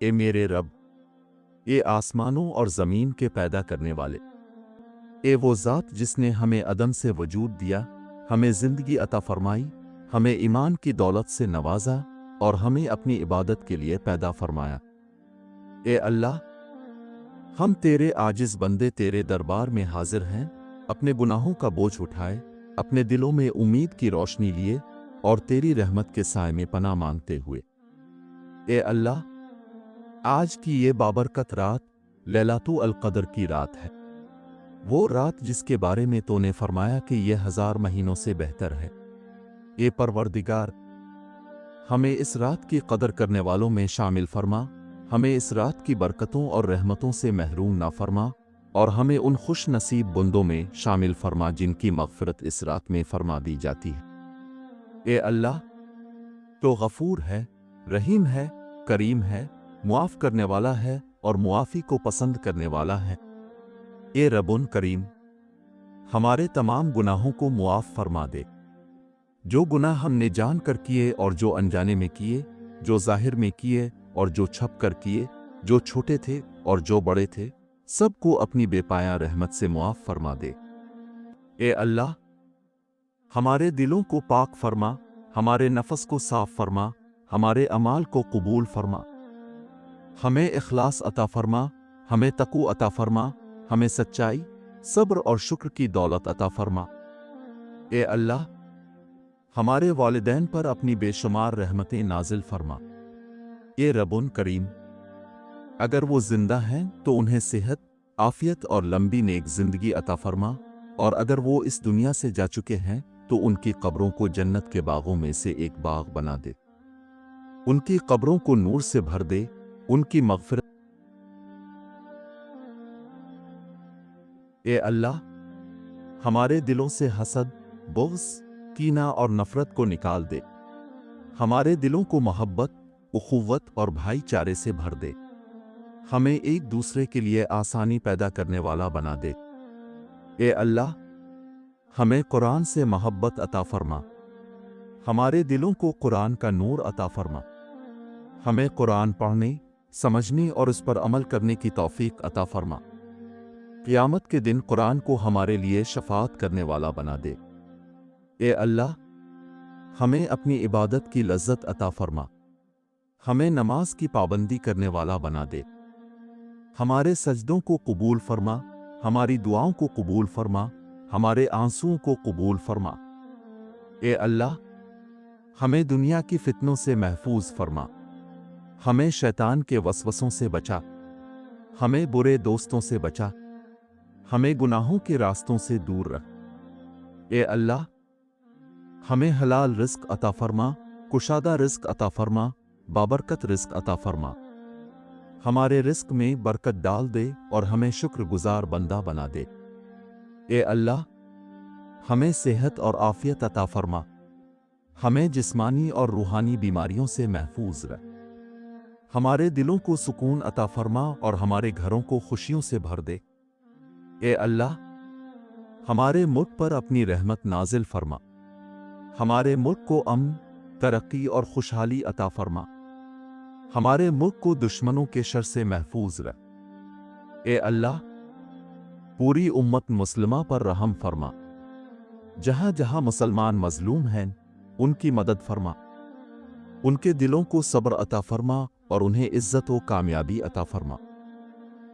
اے میرے رب، اے آسمانوں اور زمین کے پیدا کرنے والے، اے وہ ذات جس نے ہمیں عدم سے وجود دیا، ہمیں زندگی عطا فرمائی، ہمیں ایمان کی دولت سے نوازا اور ہمیں اپنی عبادت کے لیے پیدا فرمایا۔ اے اللہ، ہم تیرے عاجز بندے تیرے دربار میں حاضر ہیں، اپنے گناہوں کا بوجھ اٹھائے، اپنے دلوں میں امید کی روشنی لیے اور تیری رحمت کے سائے میں پناہ مانگتے ہوئے۔ اے اللہ، آج کی یہ بابرکت رات لیلۃ القدر کی رات ہے، وہ رات جس کے بارے میں تو نے فرمایا کہ یہ 1000 مہینوں سے بہتر ہے۔ اے پروردگار، ہمیں اس رات کی قدر کرنے والوں میں شامل فرما، ہمیں اس رات کی برکتوں اور رحمتوں سے محروم نہ فرما، اور ہمیں ان خوش نصیب بندوں میں شامل فرما جن کی مغفرت اس رات میں فرما دی جاتی ہے۔ اے اللہ، تو غفور ہے، رحیم ہے، کریم ہے، معاف کرنے والا ہے اور معافی کو پسند کرنے والا ہے۔ اے رب کریم، ہمارے تمام گناہوں کو معاف فرما دے، جو گناہ ہم نے جان کر کیے اور جو انجانے میں کیے، جو ظاہر میں کیے اور جو چھپ کر کیے، جو چھوٹے تھے اور جو بڑے تھے، سب کو اپنی بے پایہ رحمت سے معاف فرما دے۔ اے اللہ، ہمارے دلوں کو پاک فرما، ہمارے نفس کو صاف فرما، ہمارے اعمال کو قبول فرما، ہمیں اخلاص عطا فرما، ہمیں تقوی عطا فرما، ہمیں سچائی، صبر اور شکر کی دولت عطا فرما۔ اے اللہ، ہمارے والدین پر اپنی بے شمار رحمتیں نازل فرما۔ اے رب کریم، اگر وہ زندہ ہیں تو انہیں صحت، عافیت اور لمبی نیک زندگی عطا فرما، اور اگر وہ اس دنیا سے جا چکے ہیں تو ان کی قبروں کو جنت کے باغوں میں سے ایک باغ بنا دے، ان کی قبروں کو نور سے بھر دے، ان کی مغفرت۔ اے اللہ، ہمارے دلوں سے حسد، بغض، کینہ اور نفرت کو نکال دے، ہمارے دلوں کو محبت، اخوت اور بھائی چارے سے بھر دے، ہمیں ایک دوسرے کے لیے آسانی پیدا کرنے والا بنا دے۔ اے اللہ، ہمیں قرآن سے محبت عطا فرما، ہمارے دلوں کو قرآن کا نور عطا فرما، ہمیں قرآن پڑھنے، سمجھنے اور اس پر عمل کرنے کی توفیق عطا فرما۔ قیامت کے دن قرآن کو ہمارے لیے شفاعت کرنے والا بنا دے۔ اے اللہ، ہمیں اپنی عبادت کی لذت عطا فرما، ہمیں نماز کی پابندی کرنے والا بنا دے، ہمارے سجدوں کو قبول فرما، ہماری دعاؤں کو قبول فرما، ہمارے آنسوؤں کو قبول فرما۔ اے اللہ، ہمیں دنیا کی فتنوں سے محفوظ فرما، ہمیں شیطان کے وسوسوں سے بچا، ہمیں برے دوستوں سے بچا، ہمیں گناہوں کے راستوں سے دور رکھ۔ اے اللہ، ہمیں حلال رزق عطا فرما، کشادہ رزق عطا فرما، بابرکت رزق عطا فرما، ہمارے رزق میں برکت ڈال دے اور ہمیں شکر گزار بندہ بنا دے۔ اے اللہ، ہمیں صحت اور عافیت عطا فرما، ہمیں جسمانی اور روحانی بیماریوں سے محفوظ رکھ، ہمارے دلوں کو سکون عطا فرما اور ہمارے گھروں کو خوشیوں سے بھر دے۔ اے اللہ، ہمارے ملک پر اپنی رحمت نازل فرما، ہمارے ملک کو امن، ترقی اور خوشحالی عطا فرما، ہمارے ملک کو دشمنوں کے شر سے محفوظ رکھ۔ اے اللہ، پوری امت مسلمہ پر رحم فرما، جہاں جہاں مسلمان مظلوم ہیں ان کی مدد فرما، ان کے دلوں کو صبر عطا فرما اور انہیں عزت و کامیابی عطا فرما۔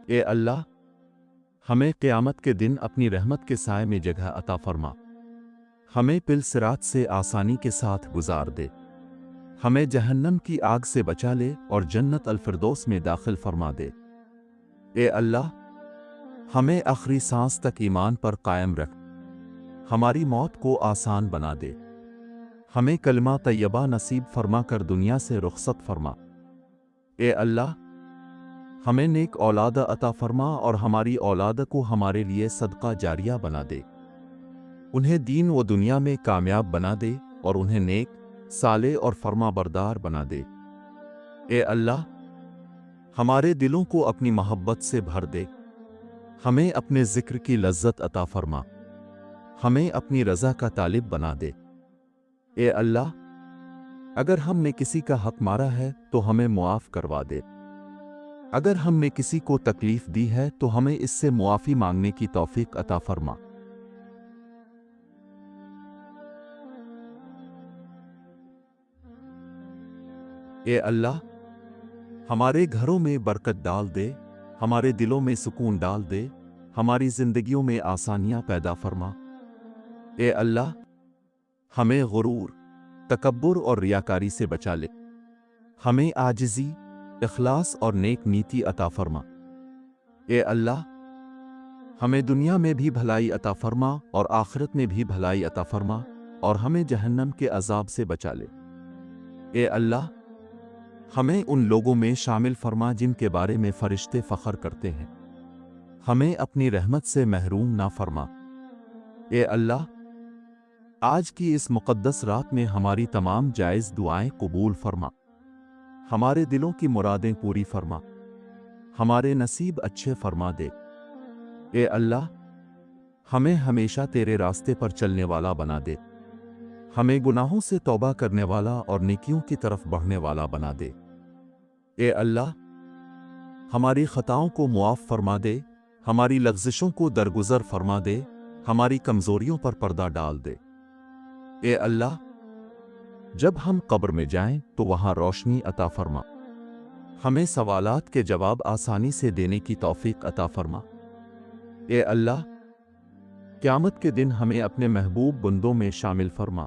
اے اللہ، ہمیں قیامت کے دن اپنی رحمت کے سائے میں جگہ عطا فرما، ہمیں پل صراط سے آسانی کے ساتھ گزار دے، ہمیں جہنم کی آگ سے بچا لے اور جنت الفردوس میں داخل فرما دے۔ اے اللہ، ہمیں آخری سانس تک ایمان پر قائم رکھ، ہماری موت کو آسان بنا دے، ہمیں کلمہ طیبہ نصیب فرما کر دنیا سے رخصت فرما۔ اے اللہ، ہمیں نیک اولاد عطا فرما اور ہماری اولاد کو ہمارے لیے صدقہ جاریہ بنا دے، انہیں دین و دنیا میں کامیاب بنا دے اور انہیں نیک، صالح اور فرما بردار بنا دے۔ اے اللہ، ہمارے دلوں کو اپنی محبت سے بھر دے، ہمیں اپنے ذکر کی لذت عطا فرما، ہمیں اپنی رضا کا طالب بنا دے۔ اے اللہ، اگر ہم نے کسی کا حق مارا ہے تو ہمیں معاف کروا دے، اگر ہم نے کسی کو تکلیف دی ہے تو ہمیں اس سے معافی مانگنے کی توفیق عطا فرما۔ اے اللہ، ہمارے گھروں میں برکت ڈال دے، ہمارے دلوں میں سکون ڈال دے، ہماری زندگیوں میں آسانیاں پیدا فرما۔ اے اللہ، ہمیں غرور، تکبر اور ریاکاری سے بچا لے، ہمیں عاجزی، اخلاص اور نیک نیتی عطا فرما۔ اے اللہ، ہمیں دنیا میں بھی بھلائی عطا فرما اور آخرت میں بھی بھلائی عطا فرما، اور ہمیں جہنم کے عذاب سے بچا لے۔ اے اللہ، ہمیں ان لوگوں میں شامل فرما جن کے بارے میں فرشتے فخر کرتے ہیں، ہمیں اپنی رحمت سے محروم نہ فرما۔ اے اللہ، آج کی اس مقدس رات میں ہماری تمام جائز دعائیں قبول فرما، ہمارے دلوں کی مرادیں پوری فرما، ہمارے نصیب اچھے فرما دے۔ اے اللہ، ہمیں ہمیشہ تیرے راستے پر چلنے والا بنا دے، ہمیں گناہوں سے توبہ کرنے والا اور نیکیوں کی طرف بڑھنے والا بنا دے۔ اے اللہ، ہماری خطاؤں کو معاف فرما دے، ہماری لغزشوں کو درگزر فرما دے، ہماری کمزوریوں پر پردہ ڈال دے۔ اے اللہ، جب ہم قبر میں جائیں تو وہاں روشنی عطا فرما، ہمیں سوالات کے جواب آسانی سے دینے کی توفیق عطا فرما۔ اے اللہ، قیامت کے دن ہمیں اپنے محبوب بندوں میں شامل فرما،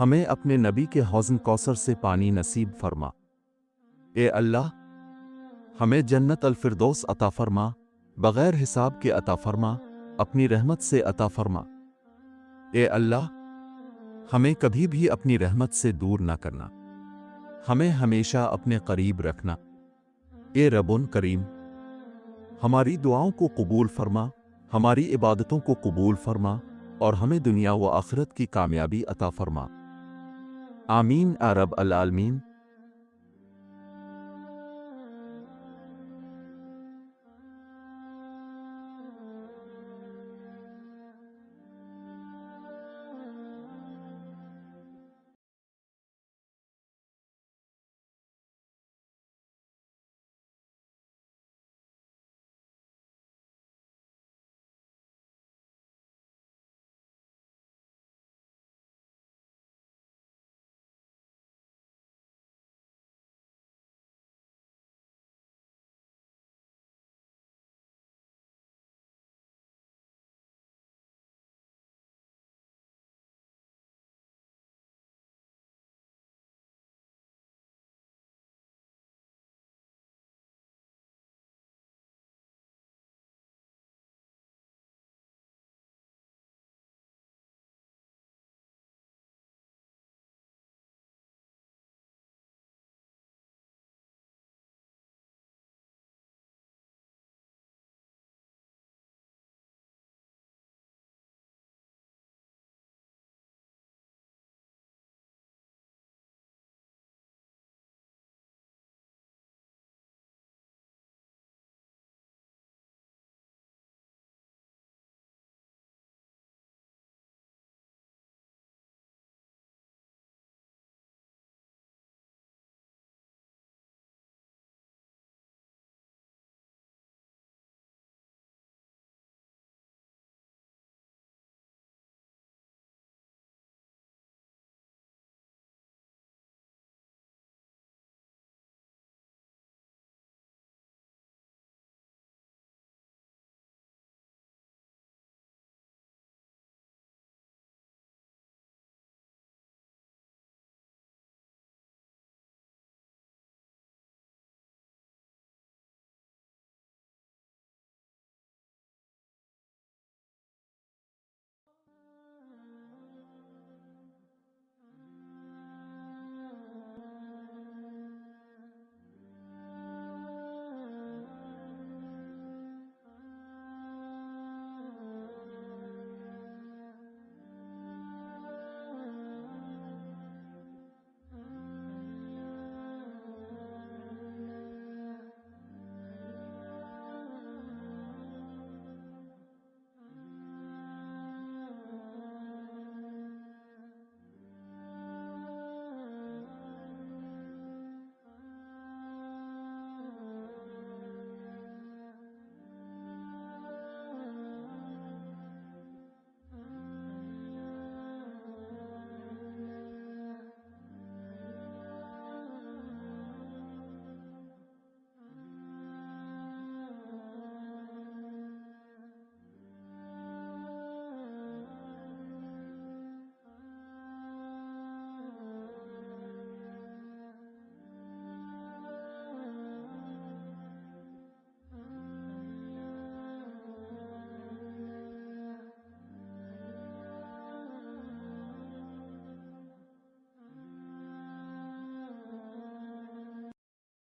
ہمیں اپنے نبی کے حوض کوثر سے پانی نصیب فرما۔ اے اللہ، ہمیں جنت الفردوس عطا فرما، بغیر حساب کے عطا فرما، اپنی رحمت سے عطا فرما۔ اے اللہ، ہمیں کبھی بھی اپنی رحمت سے دور نہ کرنا، ہمیں ہمیشہ اپنے قریب رکھنا۔ اے رب کریم، ہماری دعاؤں کو قبول فرما، ہماری عبادتوں کو قبول فرما، اور ہمیں دنیا و آخرت کی کامیابی عطا فرما۔ آمین یا رب العالمین۔